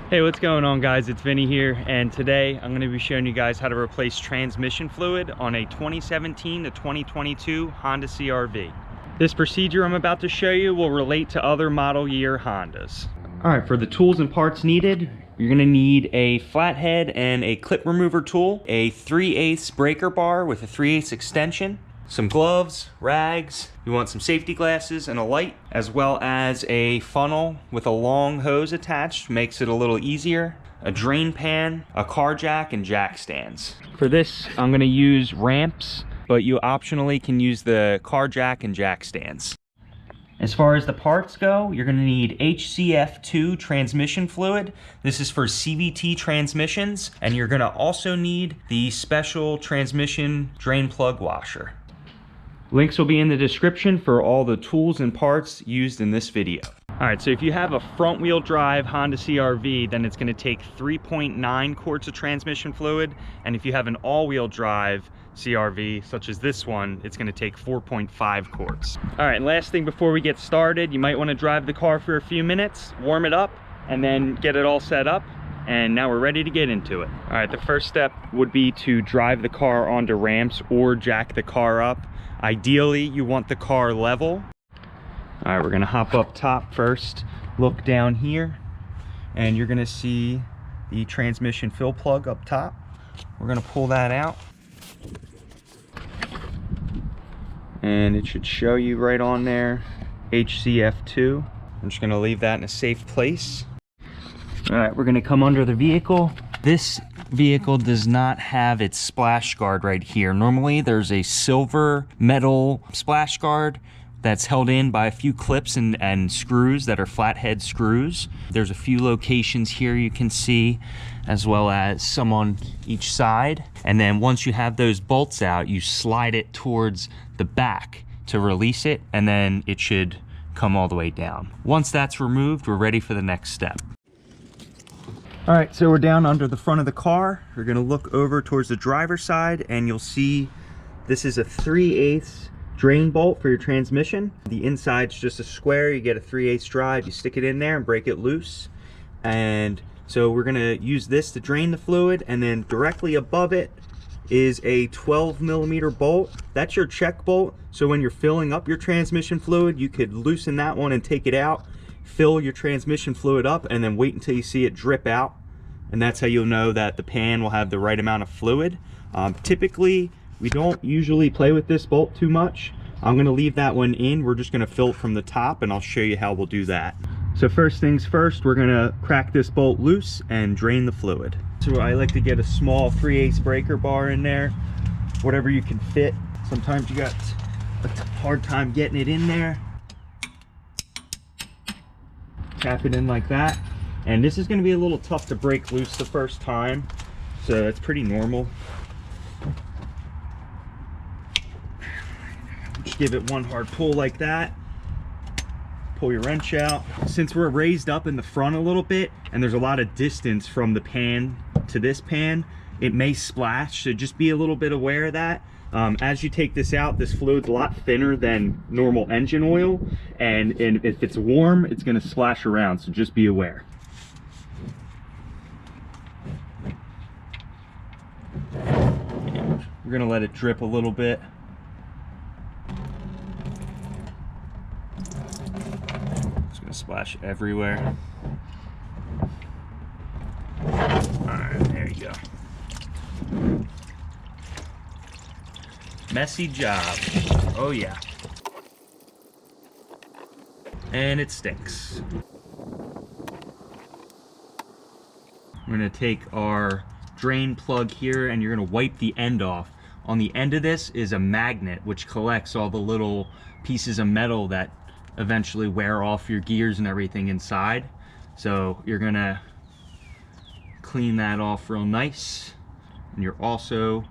Hey, what's going on, guys? It's Vinny here, and today I'm going to be showing you guys how to replace transmission fluid on a 2017 to 2022 Honda CRV. This procedure I'm about to show you will relate to other model year Hondas. Alright, for the tools and parts needed, you're going to need a flathead and a clip remover tool, a 3/8 breaker bar with a 3/8 extension, some gloves, rags, you want some safety glasses and a light, as well as a funnel with a long hose attached, makes it a little easier, a drain pan, a car jack, and jack stands. For this, I'm gonna use ramps, but you optionally can use the car jack and jack stands. As far as the parts go, you're gonna need HCF2 transmission fluid. This is for CVT transmissions, and you're gonna also need the special transmission drain plug washer. Links will be in the description for all the tools and parts used in this video. Alright, so if you have a front wheel drive Honda CRV, then it's going to take 3.9 quarts of transmission fluid, and if you have an all-wheel drive CRV, such as this one, it's going to take 4.5 quarts. Alright, last thing before we get started, you might want to drive the car for a few minutes, warm it up, and then get it all set up. And now we're ready to get into it. All right, the first step would be to drive the car onto ramps or jack the car up. Ideally, you want the car level. All right, we're gonna hop up top first, look down here, and you're gonna see the transmission fill plug up top. We're gonna pull that out. And it should show you right on there, HCF2. I'm just gonna leave that in a safe place. All right, we're gonna come under the vehicle. This vehicle does not have its splash guard right here. Normally there's a silver metal splash guard that's held in by a few clips and screws that are flathead screws. There's a few locations here you can see, as well as some on each side. And then once you have those bolts out, you slide it towards the back to release it, and then it should come all the way down. Once that's removed, we're ready for the next step. All right, so we're down under the front of the car. We're gonna look over towards the driver's side, and you'll see this is a 3/8 drain bolt for your transmission. The inside's just a square. You get a 3/8 drive, you stick it in there and break it loose. And so we're gonna use this to drain the fluid, and then directly above it is a 12mm bolt. That's your check bolt. So when you're filling up your transmission fluid, you could loosen that one and take it out, fill your transmission fluid up, and then wait until you see it drip out, and that's how you'll know that the pan will have the right amount of fluid. Typically we don't usually play with this bolt too much. I'm going to leave that one in. We're just going to fill it from the top, and I'll show you how we'll do that. So first things first, we're going to crack this bolt loose and drain the fluid. So I like to get a small 3/8 breaker bar in there, whatever you can fit. Sometimes you got a hard time getting it in there. Tap it in like that, and this is going to be a little tough to break loose the first time, so that's pretty normal. Just give it one hard pull like that, pull your wrench out. Since we're raised up in the front a little bit and there's a lot of distance from the pan to this pan, it may splash, so just be a little bit aware of that. As you take this out, this fluid's a lot thinner than normal engine oil, and if it's warm, it's going to splash around, so just be aware. We're going to let it drip a little bit. It's going to splash everywhere. Alright, there you go. Messy job. Oh yeah. And it stinks. We're gonna take our drain plug here, and you're gonna wipe the end off. On the end of this is a magnet which collects all the little pieces of metal that eventually wear off your gears and everything inside. So you're gonna clean that off real nice, and you're also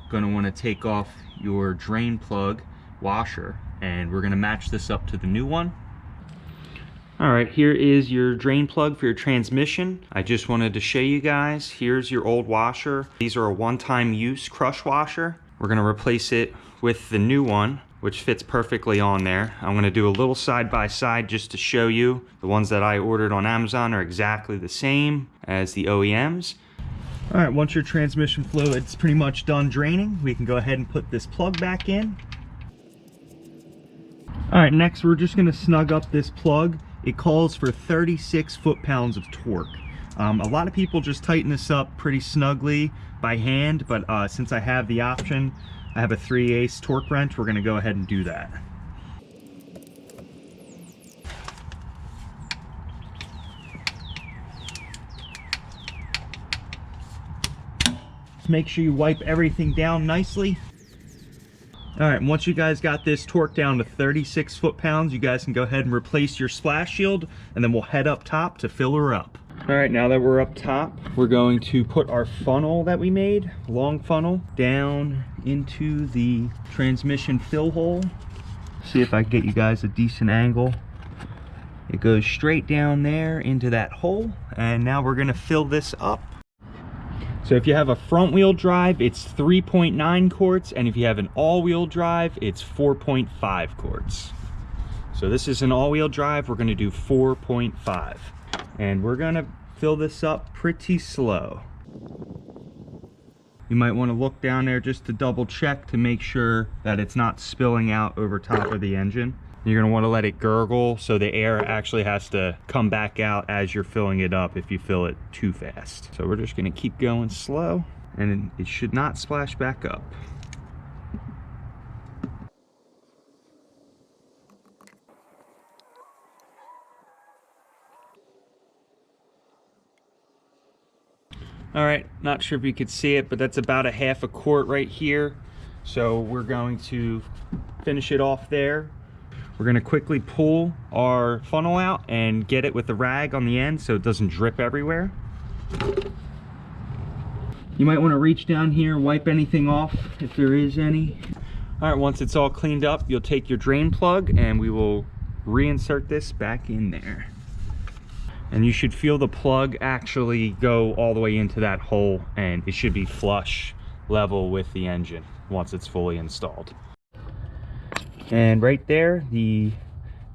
going to want to take off your drain plug washer, and we're going to match this up to the new one. All right, here is your drain plug for your transmission. I just wanted to show you guys, here's your old washer. These are a one-time use crush washer. We're going to replace it with the new one. which fits perfectly on there. I'm gonna do a little side by side just to show you. The ones that I ordered on Amazon are exactly the same as the OEMs. All right, once your transmission fluid's pretty much done draining, we can go ahead and put this plug back in. All right, next we're just gonna snug up this plug. It calls for 36 foot-pounds of torque. A lot of people just tighten this up pretty snugly by hand, but since I have the option, I have a 3/8 torque wrench, we're gonna go ahead and do that. Just make sure you wipe everything down nicely. All right, once you guys got this torque down to 36 foot-pounds, you guys can go ahead and replace your splash shield, and then we'll head up top to fill her up. All right, now that we're up top, we're going to put our funnel that we made, long funnel, down into the transmission fill hole. See if I can get you guys a decent angle. It goes straight down there into that hole, and now we're gonna fill this up. So if you have a front wheel drive, it's 3.9 quarts, and if you have an all-wheel drive, it's 4.5 quarts. So this is an all-wheel drive, we're gonna do 4.5. And we're gonna fill this up pretty slow. You might wanna look down there just to double check to make sure that it's not spilling out over top of the engine. You're gonna wanna let it gurgle so the air actually has to come back out as you're filling it up if you fill it too fast. So we're just gonna keep going slow, and it should not splash back up. All right, not sure if you could see it, but that's about a half a quart right here. So we're going to finish it off there. We're gonna quickly pull our funnel out and get it with the rag on the end so it doesn't drip everywhere. You might wanna reach down here, wipe anything off if there is any. All right, once it's all cleaned up, you'll take your drain plug and we will reinsert this back in there. And you should feel the plug actually go all the way into that hole, and it should be flush level with the engine once it's fully installed. And right there, the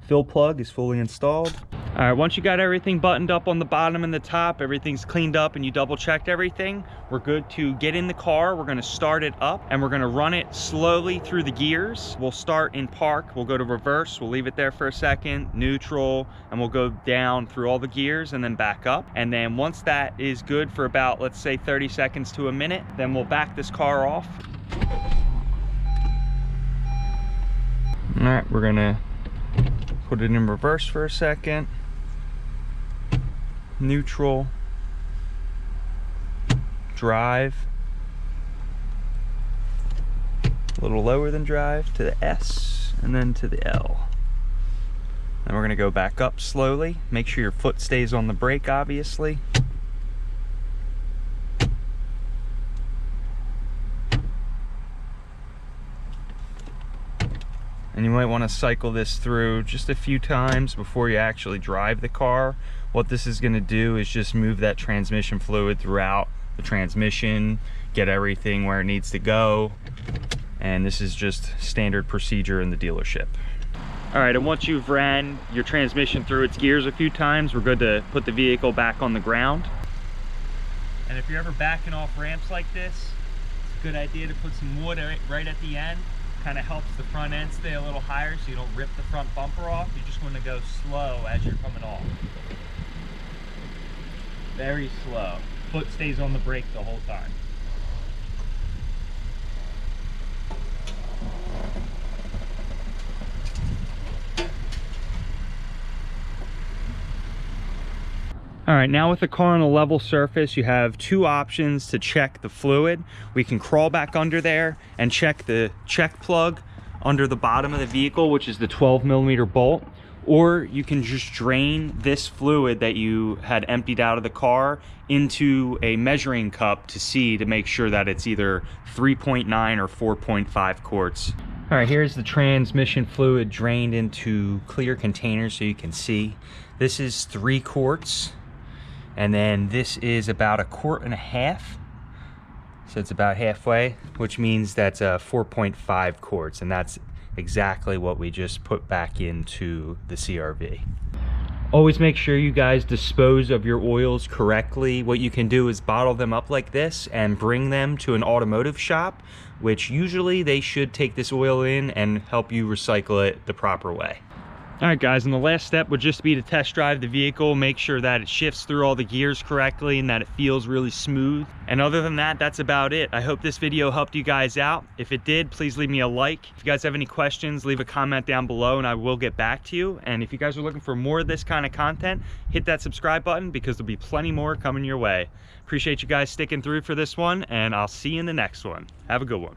fill plug is fully installed. All right, once you got everything buttoned up on the bottom and the top, everything's cleaned up and you double checked everything, we're good to get in the car. We're gonna start it up and we're gonna run it slowly through the gears. We'll start in park, we'll go to reverse, we'll leave it there for a second, neutral, and we'll go down through all the gears and then back up. And then once that is good for about, let's say 30 seconds to a minute, then we'll back this car off. All right, we're gonna put it in reverse for a second. Neutral, drive, a little lower than drive to the S, and then to the L. Then we're gonna go back up slowly. Make sure your foot stays on the brake, obviously. And you might want to cycle this through just a few times before you actually drive the car. What this is going to do is just move that transmission fluid throughout the transmission, get everything where it needs to go. And this is just standard procedure in the dealership. All right, and once you've ran your transmission through its gears a few times, we're good to put the vehicle back on the ground. And if you're ever backing off ramps like this, it's a good idea to put some wood right at the end. Kind of helps the front end stay a little higher so you don't rip the front bumper off. You just want to go slow as you're coming off. Very slow. Foot stays on the brake the whole time. All right, now with the car on a level surface, you have two options to check the fluid. We can crawl back under there and check the check plug under the bottom of the vehicle, which is the 12mm bolt, or you can just drain this fluid that you had emptied out of the car into a measuring cup to make sure that it's either 3.9 or 4.5 quarts. All right, here's the transmission fluid drained into clear containers so you can see. This is 3 quarts. And then this is about 1.5 quarts. So it's about halfway, which means that's 4.5 quarts, and that's exactly what we just put back into the CRV. Always make sure you guys dispose of your oils correctly. What you can do is bottle them up like this and bring them to an automotive shop, which usually they should take this oil in and help you recycle it the proper way. All right guys, and the last step would just be to test drive the vehicle, make sure that it shifts through all the gears correctly and that it feels really smooth. And other than that, that's about it. I hope this video helped you guys out. If it did, please leave me a like. If you guys have any questions, leave a comment down below and I will get back to you. And if you guys are looking for more of this kind of content, hit that subscribe button because there'll be plenty more coming your way. Appreciate you guys sticking through for this one, and I'll see you in the next one. Have a good one.